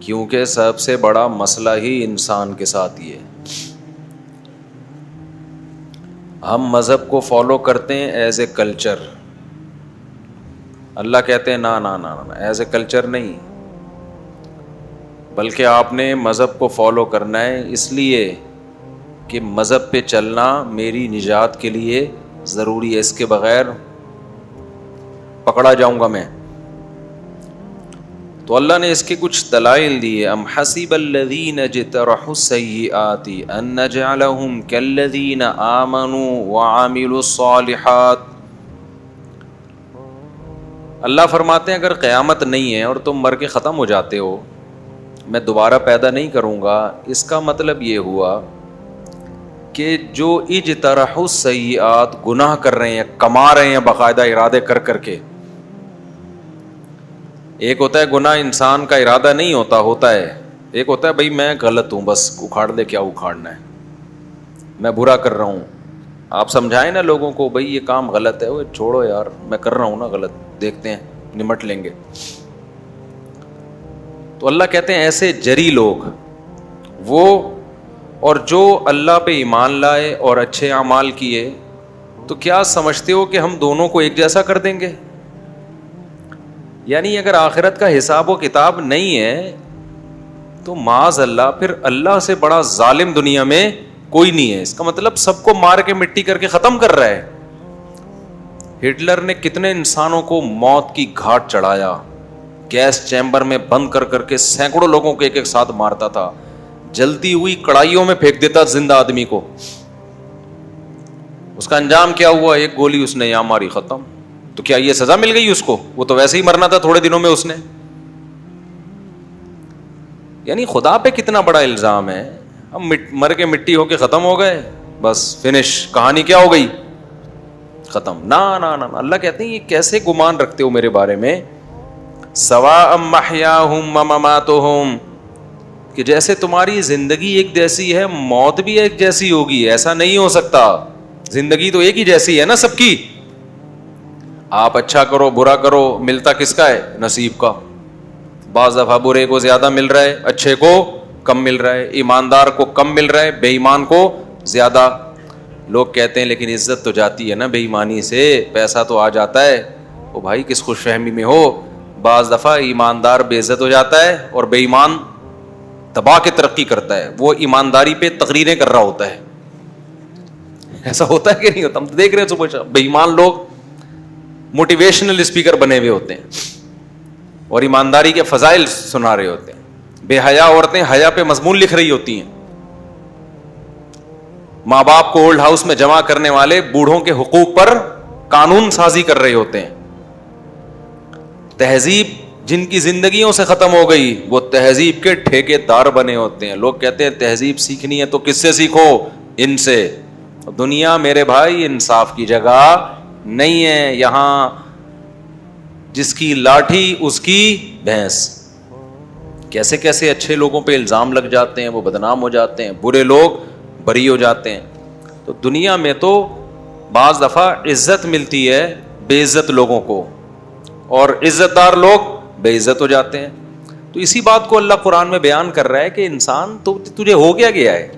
کیونکہ سب سے بڑا مسئلہ ہی انسان کے ساتھ یہ ہے. ہم مذہب کو فالو کرتے ہیں ایز اے کلچر. اللہ کہتے ہیں نا نا نا نا ایز اے کلچر نہیں، بلکہ آپ نے مذہب کو فالو کرنا ہے اس لیے کہ مذہب پہ چلنا میری نجات کے لیے ضروری ہے، اس کے بغیر پکڑا جاؤں گا میں. تو اللہ نے اس کے کچھ دلائل دیے. ام حسب الذین اجترحوا السیئات ان نجعلهم کالذین آمنوا وعملوا الصالحات. اللہ فرماتے ہیں اگر قیامت نہیں ہے اور تم مر کے ختم ہو جاتے ہو، میں دوبارہ پیدا نہیں کروں گا، اس کا مطلب یہ ہوا کہ جو اجترحوا السیئات گناہ کر رہے ہیں، کما رہے ہیں باقاعدہ ارادے کر کر کے. ایک ہوتا ہے گناہ انسان کا ارادہ نہیں ہوتا ہے. ایک ہوتا ہے بھائی میں غلط ہوں، بس اکھاڑ دے، کیا اکھاڑنا ہے، میں برا کر رہا ہوں. آپ سمجھائیں نا لوگوں کو بھائی یہ کام غلط ہے، وہ چھوڑو یار میں کر رہا ہوں نا غلط، دیکھتے ہیں نمٹ لیں گے. تو اللہ کہتے ہیں ایسے جری لوگ وہ، اور جو اللہ پہ ایمان لائے اور اچھے اعمال کیے، تو کیا سمجھتے ہو کہ ہم دونوں کو ایک جیسا کر دیں گے؟ یعنی اگر آخرت کا حساب و کتاب نہیں ہے تو معاذ اللہ پھر اللہ سے بڑا ظالم دنیا میں کوئی نہیں ہے. اس کا مطلب سب کو مار کے مٹی کر کے ختم کر رہا ہے. ہٹلر نے کتنے انسانوں کو موت کی گھاٹ چڑھایا، گیس چیمبر میں بند کر کر کے سینکڑوں لوگوں کو ایک ایک ساتھ مارتا تھا، جلتی ہوئی کڑائیوں میں پھینک دیتا زندہ آدمی کو. اس کا انجام کیا ہوا؟ ایک گولی اس نے یہاں ماری، ختم. تو کیا یہ سزا مل گئی اس کو؟ وہ تو ویسے ہی مرنا تھا تھوڑے دنوں میں اس نے. یعنی خدا پہ کتنا بڑا الزام ہے. ہم مر کے مٹی ہو کے ختم ہو گئے، بس فنش، کہانی کیا ہو گئی؟ ختم. نا نا نا، اللہ کہتے ہیں یہ کیسے گمان رکھتے ہو میرے بارے میں؟ سواء محیاہم ومماتہم، کہ جیسے تمہاری زندگی ایک جیسی ہے موت بھی ایک جیسی ہوگی. ایسا نہیں ہو سکتا، زندگی تو ایک ہی جیسی ہے نا سب کی. آپ اچھا کرو برا کرو، ملتا کس کا ہے؟ نصیب کا. بعض دفعہ برے کو زیادہ مل رہا ہے، اچھے کو کم مل رہا ہے، ایماندار کو کم مل رہا ہے، بے ایمان کو زیادہ. لوگ کہتے ہیں لیکن عزت تو جاتی ہے نا بے ایمانی سے، پیسہ تو آ جاتا ہے. او بھائی کس خوش فہمی میں ہو؟ بعض دفعہ ایماندار بے عزت ہو جاتا ہے اور بے ایمان دبا کے ترقی کرتا ہے. وہ ایمانداری پہ تقریریں کر رہا ہوتا ہے. ایسا ہوتا ہے کہ نہیں ہوتا؟ ہم تو دیکھ رہے ہیں صبح بے ایمان لوگ موٹیویشنل اسپیکر بنے ہوئے ہوتے ہیں اور ایمانداری کے فضائل سنا رہے ہوتے ہیں. بے حیا عورتیں حیا پہ مضمون لکھ رہی ہوتی ہیں. ماں باپ کو اولڈ ہاؤس میں جمع کرنے والے بوڑھوں کے حقوق پر قانون سازی کر رہے ہوتے ہیں. تہذیب جن کی زندگیوں سے ختم ہو گئی وہ تہذیب کے ٹھیکے دار بنے ہوتے ہیں. لوگ کہتے ہیں تہذیب سیکھنی ہے تو کس سے سیکھو؟ ان سے. دنیا میرے بھائی انصاف کی جگہ نہیں ہے. یہاں جس کی لاٹھی اس کی بھینس. کیسے کیسے اچھے لوگوں پہ الزام لگ جاتے ہیں، وہ بدنام ہو جاتے ہیں، برے لوگ بری ہو جاتے ہیں. تو دنیا میں تو بعض دفعہ عزت ملتی ہے بے عزت لوگوں کو، اور عزت دار لوگ بے عزت ہو جاتے ہیں. تو اسی بات کو اللہ قرآن میں بیان کر رہا ہے کہ انسان تو تجھے ہو گیا ہے.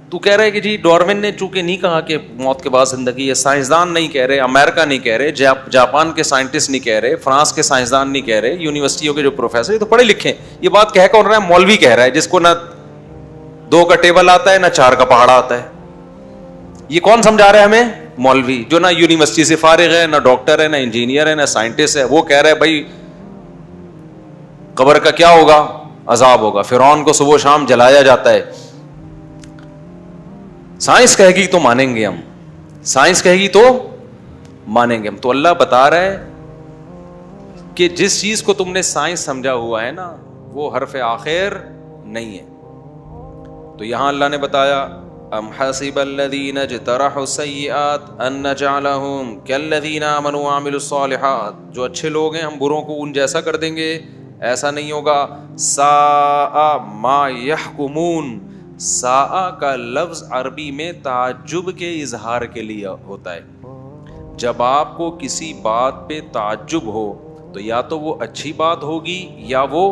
تو کہہ رہے کہ جی ڈارون نے چونکہ نہیں کہا کہ موت کے بعد زندگی ہے، سائنسدان نہیں کہہ رہے، امریکہ نہیں کہہ رہے، جاپان کے سائنٹسٹ نہیں کہہ رہے، فرانس کے سائنسدان نہیں کہہ رہے، یونیورسٹیوں کے جو پروفیسر، یہ تو پڑھے لکھے ہیں. یہ بات کہہ کون رہا ہے؟ مولوی کہہ رہا ہے جس کو نہ 2 کا ٹیبل آتا ہے نہ 4 کا پہاڑا آتا ہے. یہ کون سمجھا رہا ہے ہمیں؟ مولوی جو نہ یونیورسٹی سے فارغ ہے، نہ ڈاکٹر ہے، نہ انجینئر ہے، نہ سائنٹسٹ ہے. وہ کہہ رہا ہے بھائی قبر کا کیا ہوگا؟ عذاب ہوگا. فرعون کو صبح و شام جلایا جاتا ہے. سائنس کہے گی تو مانیں گے ہم، سائنس کہے گی تو مانیں گے ہم. تو اللہ بتا رہا ہے کہ جس چیز کو تم نے سائنس سمجھا ہوا ہے نا وہ حرف آخر نہیں ہے. تو یہاں اللہ نے بتایا ام حسب الذین اجترحوا السیئات ان نجعلهم کالذین آمنوا وعملوا الصالحات. جو اچھے لوگ ہیں ہم بروں کو ان جیسا کر دیں گے، ایسا نہیں ہوگا. ساء ما یحکمون. ساء کا لفظ عربی میں تعجب کے اظہار کے لیے ہوتا ہے. جب آپ کو کسی بات پہ تعجب ہو تو یا تو وہ اچھی بات ہوگی یا وہ